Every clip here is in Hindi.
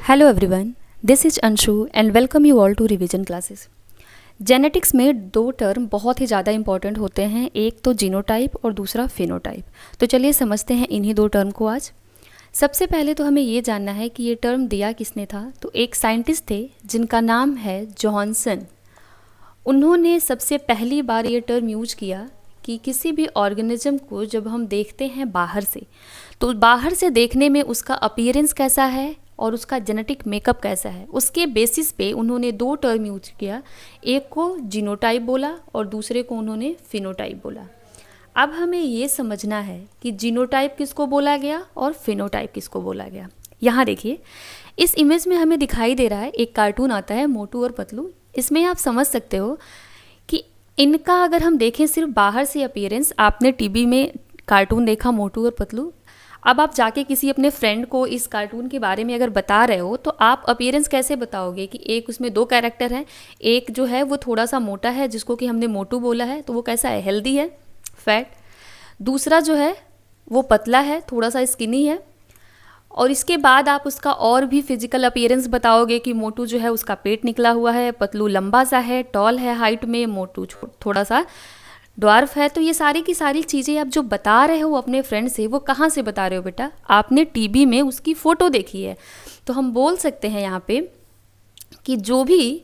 Hello everyone, this is Anshu and welcome you all to revision classes. Genetics में दो टर्म बहुत ही ज़्यादा इंपॉर्टेंट होते हैं, एक तो जीनोटाइप और दूसरा फिनोटाइप। तो चलिए समझते हैं इन्हीं दो टर्म को आज। सबसे पहले तो हमें ये जानना है कि ये टर्म दिया किसने था। तो एक साइंटिस्ट थे जिनका नाम है जॉनसन। उन्होंने सबसे पहली बार ये टर्म यूज किया कि किसी भी ऑर्गेनिज्म को जब हम देखते हैं बाहर से, तो बाहर से देखने में उसका अपीयरेंस कैसा है और उसका जेनेटिक मेकअप कैसा है, उसके बेसिस पे उन्होंने दो टर्म यूज किया। एक को जीनोटाइप बोला और दूसरे को उन्होंने फिनोटाइप बोला। अब हमें ये समझना है कि जीनोटाइप किसको बोला गया और फिनोटाइप किसको बोला गया। यहाँ देखिए, इस इमेज में हमें दिखाई दे रहा है एक कार्टून आता है मोटू और पतलू। इसमें आप समझ सकते हो कि इनका अगर हम देखें सिर्फ बाहर से अपीयरेंस, आपने टीवी में कार्टून देखा मोटू और पतलू, अब आप जाके किसी अपने फ्रेंड को इस कार्टून के बारे में अगर बता रहे हो तो आप अपीयरेंस कैसे बताओगे कि एक उसमें दो कैरेक्टर हैं, एक जो है वो थोड़ा सा मोटा है जिसको कि हमने मोटू बोला है, तो वो कैसा है, हेल्दी है, फैट। दूसरा जो है वो पतला है, थोड़ा सा स्किनी है। और इसके बाद आप उसका और भी फिजिकल अपीयरेंस बताओगे कि मोटू जो है उसका पेट निकला हुआ है, पतलू लंबा सा है, टॉल है हाइट में, मोटू थोड़ा सा ड्वार्फ है। तो ये सारी की सारी चीज़ें आप जो बता रहे हो अपने फ्रेंड से, वो कहाँ से बता रहे हो बेटा, आपने टीवी में उसकी फ़ोटो देखी है। तो हम बोल सकते हैं यहाँ पे कि जो भी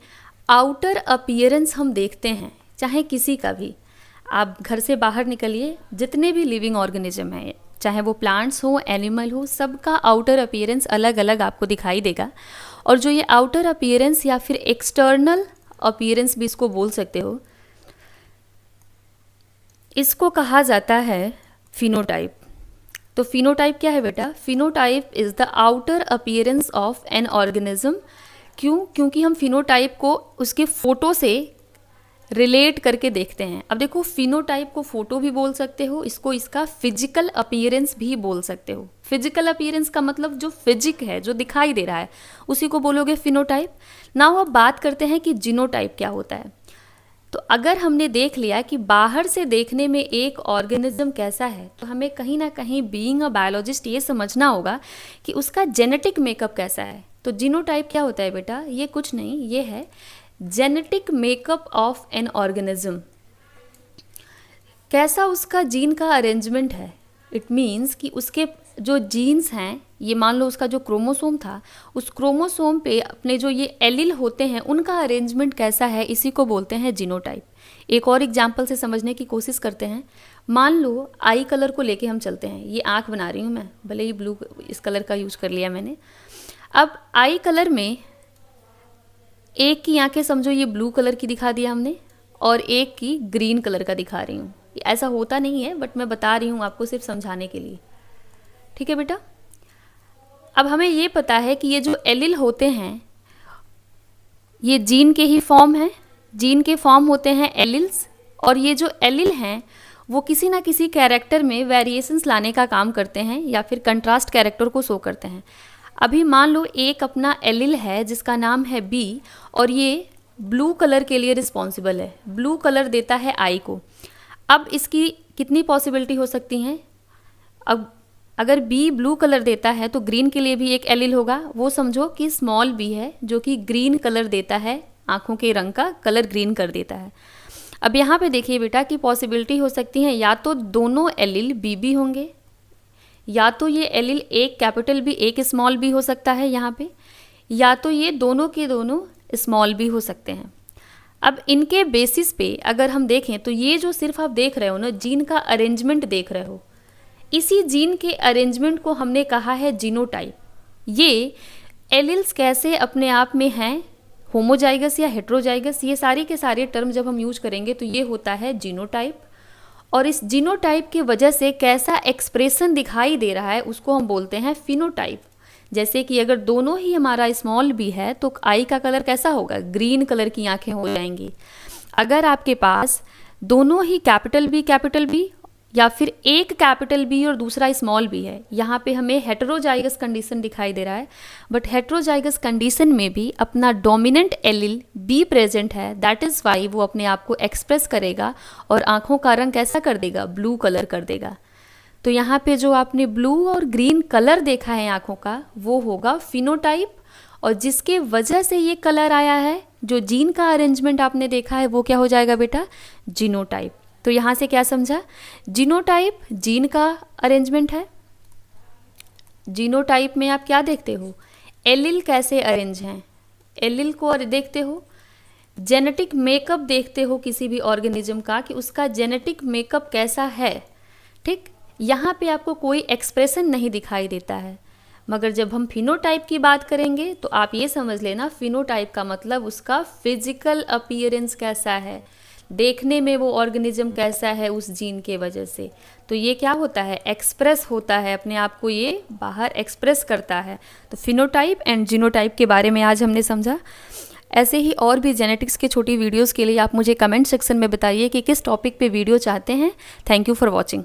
आउटर अपीयरेंस हम देखते हैं, चाहे किसी का भी, आप घर से बाहर निकलिए, जितने भी लिविंग ऑर्गेनिज्म हैं, चाहे वो प्लांट्स हो, एनिमल हो, सबका आउटर अपीयरेंस अलग अलग आपको दिखाई देगा। और जो ये आउटर अपीयरेंस या फिर एक्सटर्नल अपीयरेंस भी इसको बोल सकते हो, इसको कहा जाता है फिनोटाइप। तो फिनोटाइप क्या है बेटा, phenotype is the outer appearance of an organism. क्यों? क्योंकि हम फिनोटाइप को उसके फ़ोटो से रिलेट करके देखते हैं। अब देखो, फिनोटाइप को फ़ोटो भी बोल सकते हो, इसको इसका फिजिकल अपीयरेंस भी बोल सकते हो। फिजिकल अपीयरेंस का मतलब जो फिजिक है, जो दिखाई दे रहा है, उसी को बोलोगे फिनोटाइप। नाउ अब बात करते हैं कि जीनोटाइप क्या होता है। तो अगर हमने देख लिया कि बाहर से देखने में एक ऑर्गेनिज्म कैसा है, तो हमें कहीं ना कहीं बीइंग अ बायोलॉजिस्ट ये समझना होगा कि उसका जेनेटिक मेकअप कैसा है। तो जीनोटाइप क्या होता है बेटा, ये कुछ नहीं, ये है genetic makeup of an organism. कैसा उसका जीन का अरेंजमेंट है। इट मीन्स कि उसके जो जीन्स हैं, ये मान लो उसका जो क्रोमोसोम था, उस क्रोमोसोम पे अपने जो ये एलील होते हैं उनका अरेंजमेंट कैसा है, इसी को बोलते हैं जीनोटाइप। एक और एग्जांपल से समझने की कोशिश करते हैं। मान लो आई कलर को लेके हम चलते हैं। ये आँख बना रही हूँ मैं, भले ही ब्लू इस कलर का यूज कर लिया मैंने। अब आई कलर में एक की आँखें समझो ये ब्लू कलर की दिखा दिया हमने, और एक की ग्रीन कलर का दिखा रही हूँ। ऐसा होता नहीं है, बट मैं बता रही हूँ आपको सिर्फ समझाने के लिए। ठीक है बेटा। अब हमें ये पता है कि ये जो एलील होते हैं ये जीन के ही फॉर्म हैं। जीन के फॉर्म होते हैं एलील्स, और ये जो एलील हैं वो किसी ना किसी कैरेक्टर में वेरिएशंस लाने का काम करते हैं या फिर कंट्रास्ट कैरेक्टर को शो करते हैं। अभी मान लो एक अपना एलील है जिसका नाम है बी, और ये ब्लू कलर के लिए रिस्पॉन्सिबल है, ब्लू कलर देता है आई को। अब इसकी कितनी पॉसिबिलिटी हो सकती हैं। अब अगर बी ब्लू कलर देता है तो ग्रीन के लिए भी एक एलील होगा। वो समझो कि स्मॉल बी है जो कि ग्रीन कलर देता है, आँखों के रंग का कलर ग्रीन कर देता है। अब यहाँ पे देखिए बेटा कि पॉसिबिलिटी हो सकती है, या तो दोनों एलील बी बी होंगे, या तो ये एलील एक कैपिटल बी एक स्मॉल बी हो सकता है यहाँ पे, या तो ये दोनों के दोनों स्मॉल बी हो सकते हैं। अब इनके बेसिस पे अगर हम देखें तो ये जो सिर्फ आप देख रहे हो ना, जीन का अरेंजमेंट देख रहे हो, इसी जीन के अरेंजमेंट को हमने कहा है जीनोटाइप। ये एलील्स कैसे अपने आप में हैं, होमोजाइगस या हेट्रोजाइगस, ये सारे के सारे टर्म जब हम यूज करेंगे तो ये होता है जीनोटाइप। और इस जीनोटाइप की वजह से कैसा एक्सप्रेशन दिखाई दे रहा है उसको हम बोलते हैं फिनोटाइप। जैसे कि अगर दोनों ही हमारा स्मॉल बी है तो आई का कलर कैसा होगा, ग्रीन कलर की आंखें हो जाएंगी। अगर आपके पास दोनों ही कैपिटल बी या फिर एक कैपिटल बी और दूसरा स्मॉल बी है, यहाँ पे हमें हेटेरोजाइगस कंडीशन दिखाई दे रहा है। बट हेटेरोजाइगस कंडीशन में भी अपना डोमिनेंट एलील बी प्रेजेंट है, दैट इज़ वाई वो अपने आप को एक्सप्रेस करेगा और आँखों का रंग कैसा कर देगा, ब्लू कलर कर देगा। तो यहाँ पे जो आपने ब्लू और ग्रीन कलर देखा है आँखों का, वो होगा फिनोटाइप। और जिसके वजह से ये कलर आया है, जो जीन का अरेंजमेंट आपने देखा है, वो क्या हो जाएगा बेटा, जीनोटाइप। तो यहाँ से क्या समझा, जीनोटाइप जीन का अरेंजमेंट है। जीनोटाइप में आप क्या देखते हो, एलिल कैसे अरेंज हैं, एलिल को देखते हो, जेनेटिक मेकअप देखते हो किसी भी ऑर्गेनिज्म का कि उसका जेनेटिक मेकअप कैसा है, ठीक। यहाँ पे आपको कोई एक्सप्रेशन नहीं दिखाई देता है। मगर जब हम फिनोटाइप की बात करेंगे तो आप ये समझ लेना, फिनोटाइप का मतलब उसका फिजिकल अपीयरेंस कैसा है, देखने में वो ऑर्गेनिज्म कैसा है उस जीन के वजह से। तो ये क्या होता है, एक्सप्रेस होता है, अपने आप को ये बाहर एक्सप्रेस करता है। तो फिनोटाइप एंड जीनोटाइप के बारे में आज हमने समझा। ऐसे ही और भी जेनेटिक्स के छोटी वीडियोस के लिए आप मुझे कमेंट सेक्शन में बताइए कि किस टॉपिक पे वीडियो चाहते हैं। Thank you for watching.